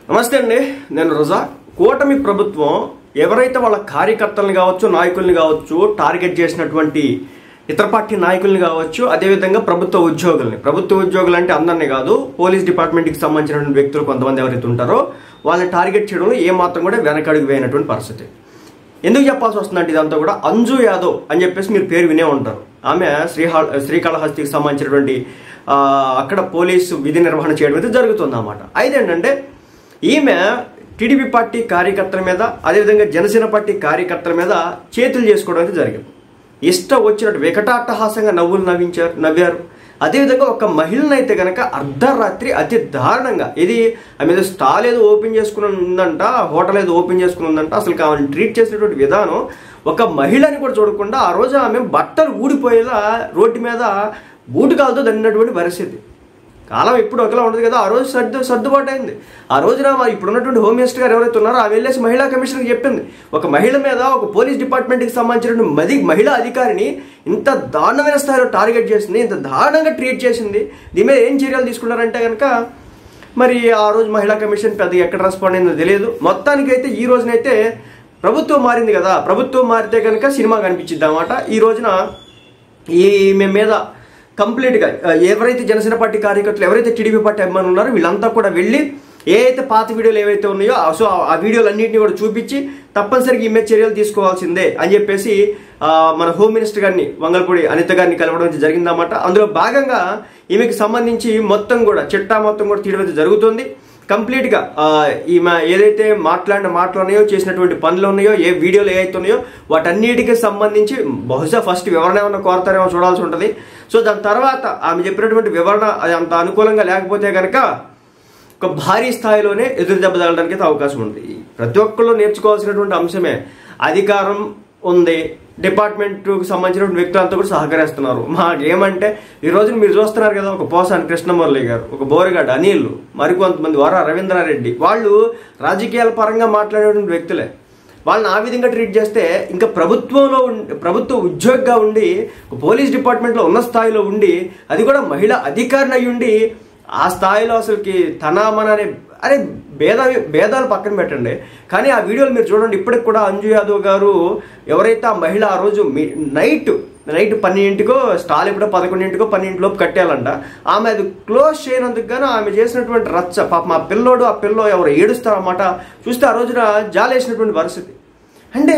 నమస్తే అండి, నేను రోజా. కూటమి ప్రభుత్వం ఎవరైతే వాళ్ళ కార్యకర్తలను కావచ్చు, నాయకుల్ని కావచ్చు, టార్గెట్ చేసినటువంటి ఇతర పార్టీ నాయకుల్ని కావచ్చు, అదేవిధంగా ప్రభుత్వ ఉద్యోగులు అంటే అందరినీ కాదు, పోలీస్ డిపార్ట్మెంట్కి సంబంధించినటువంటి వ్యక్తులు కొంతమంది ఎవరైతే ఉంటారో వాళ్ళని టార్గెట్ చేయడంలో ఏమాత్రం కూడా వెనకడుగు వేయనటువంటి పరిస్థితి. ఎందుకు చెప్పాల్సి వస్తుందంటే ఇదంతా కూడా అంజు యాదవ్ అని చెప్పేసి మీరు పేరు వినే ఉంటారు. ఆమె శ్రీకాళహస్తికి సంబంధించినటువంటి అక్కడ పోలీసు విధి నిర్వహణ చేయడం అయితే జరుగుతుంది అన్నమాట. అయితే ఏంటంటే ఈమె టీడీపీ పార్టీ కార్యకర్తల మీద, అదేవిధంగా జనసేన పార్టీ కార్యకర్తల మీద చేతులు చేసుకోవడం అయితే జరిగింది. ఇష్టం వచ్చినట్టు వికటాట్టహాసంగా నవ్వారు. అదేవిధంగా ఒక మహిళను అయితే కనుక అర్ధరాత్రి అతి దారుణంగా, ఇది ఆమె స్టాల్ ఏదో ఓపెన్ చేసుకుని ఉందంట, హోటల్ ఏదో ఓపెన్ చేసుకుని ఉందంట, అసలు ఆమెను ట్రీట్ చేసినటువంటి విధానం ఒక మహిళని కూడా చూడకుండా ఆ రోజు ఆమె బట్టలు ఊడిపోయేలా రోడ్డు మీద బూటుకాలతో దండినటువంటి పరిస్థితి. కాలం ఎప్పుడు ఒకలా ఉండదు కదా, ఆ రోజు సర్దుబాటు అయింది. ఆ రోజున ఇప్పుడున్నటువంటి హోమ్ మినిస్టర్ గారు ఎవరైతే ఉన్నారో ఆమె వెళ్ళేసి మహిళా కమిషనర్కి చెప్పింది, ఒక మహిళ మీద ఒక పోలీస్ డిపార్ట్మెంట్కి సంబంధించినటువంటి మహిళా అధికారిని ఇంత దారుణమైన స్థాయిలో టార్గెట్ చేసింది, ఇంత దారుణంగా ట్రీట్ చేసింది, దీని మీద ఏం చర్యలు తీసుకున్నారంటే కనుక మరి ఆ రోజు మహిళా కమిషన్ పెద్దగా ఎక్కడ రెస్పాండ్ అయిందో తెలియదు. మొత్తానికైతే ఈ రోజునైతే ప్రభుత్వం మారింది కదా, ప్రభుత్వం మారితే కనుక సినిమా కనిపించింది అన్నమాట. ఈ రోజున ఈమె మీద కంప్లీట్గా ఎవరైతే జనసేన పార్టీ కార్యకర్తలు, ఎవరైతే టీడీపీ పార్టీ అభిమానులు ఉన్నారో వీళ్ళంతా కూడా వెళ్ళి ఏ అయితే పాత వీడియోలు ఏవైతే ఉన్నాయో సో ఆ వీడియోలన్నింటినీ కూడా చూపించి తప్పనిసరిగా ఈమె చర్యలు తీసుకోవాల్సిందే అని చెప్పేసి మన హోమ్ మినిస్టర్ గారిని, వంగల్పూడి అనిత గారిని కలవడం జరిగిందన్నమాట. అందులో భాగంగా ఈమెకి సంబంధించి మొత్తం కూడా చిట్టా మొత్తం కూడా తీయడం జరుగుతుంది. కంప్లీట్గా ఈమె ఏదైతే మాట్లాడిన మాటలు ఉన్నాయో, చేసినటువంటి పనులు ఉన్నాయో, ఏ వీడియోలు ఏవైతే ఉన్నాయో వాటన్నిటికీ సంబంధించి బహుశా ఫస్ట్ వివరణ ఏమన్నా కోరతారేమో చూడాల్సి ఉంటుంది. సో దాని తర్వాత ఆమె చెప్పినటువంటి వివరణ అది అంత అనుకూలంగా లేకపోతే కనుక ఒక భారీ స్థాయిలోనే ఎదురు దెబ్బ తగలడానికి అయితే అవకాశం ఉంది. ప్రతి ఒక్కళ్ళు నేర్చుకోవాల్సినటువంటి అంశమే. అధికారం ఉంది, డిపార్ట్మెంట్కి సంబంధించిన వ్యక్తులంతా కూడా సహకరిస్తున్నారు. మాకేమంటే ఈ రోజున మీరు చూస్తున్నారు కదా, ఒక పోసాని కృష్ణమురళి గారు, ఒక బోరగడ్డ అనిల్, మరికొంతమంది వర రవీంద్రారెడ్డి, వాళ్ళు రాజకీయాల పరంగా మాట్లాడేటువంటి వ్యక్తులే. వాళ్ళని ఆ విధంగా ట్రీట్ చేస్తే ఇంకా ప్రభుత్వ ఉద్యోగిగా ఉండి, పోలీస్ డిపార్ట్మెంట్లో ఉన్న స్థాయిలో ఉండి, అది కూడా మహిళా అధికారిని అయి ఉండి ఆ స్థాయిలో అసలుకి అరే భేదాలు పక్కన పెట్టండి. కానీ ఆ వీడియోలు మీరు చూడండి, ఇప్పటికి కూడా అంజు యాదవ్ గారు ఎవరైతే ఆ మహిళ ఆ రోజు నైట్ 12కో స్టాల్ ఎప్పుడో 11కో 12 లోపు కట్టేయాలంట, ఆమె అది క్లోజ్ చేయనందుకు గాను ఆమె చేసినటువంటి రచ్చ, పాపం ఆ పిల్లో ఎవరు ఏడుస్తారన్నమాట. చూస్తే ఆ రోజున జాలేసినటువంటి పరిస్థితి. అంటే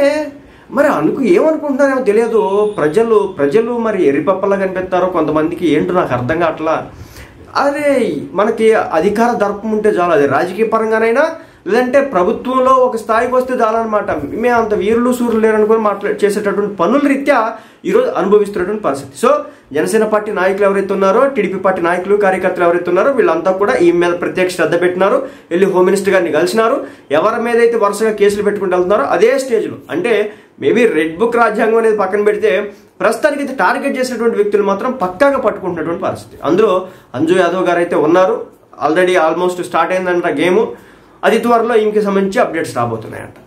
మరి ఏమనుకుంటున్నారేమో తెలియదు, ప్రజలు మరి ఎర్రిపప్పలా కనిపిస్తారో కొంతమందికి, ఏంటో నాకు అర్థం కావట్లా. అదే మనకి అధికార దర్పం ఉంటే చాలు, అది రాజకీయ పరంగానైనా లేదంటే ప్రభుత్వంలో ఒక స్థాయికి వస్తే చాలన్నమాట. మేము అంత వీరులు సూర్యులు లేరనుకొని చేసేటటువంటి పనుల రీత్యా ఈరోజు అనుభవిస్తున్నటువంటి పరిస్థితి. సో జనసేన పార్టీ నాయకులు ఎవరైతే ఉన్నారో, టీడీపీ పార్టీ నాయకులు కార్యకర్తలు ఎవరైతే ఉన్నారో వీళ్ళంతా కూడా ఈ మీద ప్రత్యేక శ్రద్ధ పెట్టినారు, వెళ్ళి హోమ్ మినిస్టర్ గారిని కలిసినారు. ఎవరి మీద అయితే వరుసగా కేసులు పెట్టుకుంటూ వెళ్తున్నారో అదే స్టేజ్లో, అంటే మేబీ రెడ్ బుక్ రాజ్యాంగం అనేది పక్కన పెడితే ప్రస్తుతానికి అయితే టార్గెట్ చేసినటువంటి వ్యక్తులు మాత్రం పక్కాగా పట్టుకుంటున్నటువంటి పరిస్థితి. అందులో అంజు యాదవ్ గారు అయితే ఉన్నారు. ఆల్రెడీ ఆల్మోస్ట్ స్టార్ట్ అయిందంట గేమ్. అది త్వరలో ఈమెకి సంబంధించి అప్డేట్స్ రాబోతున్నాయంట.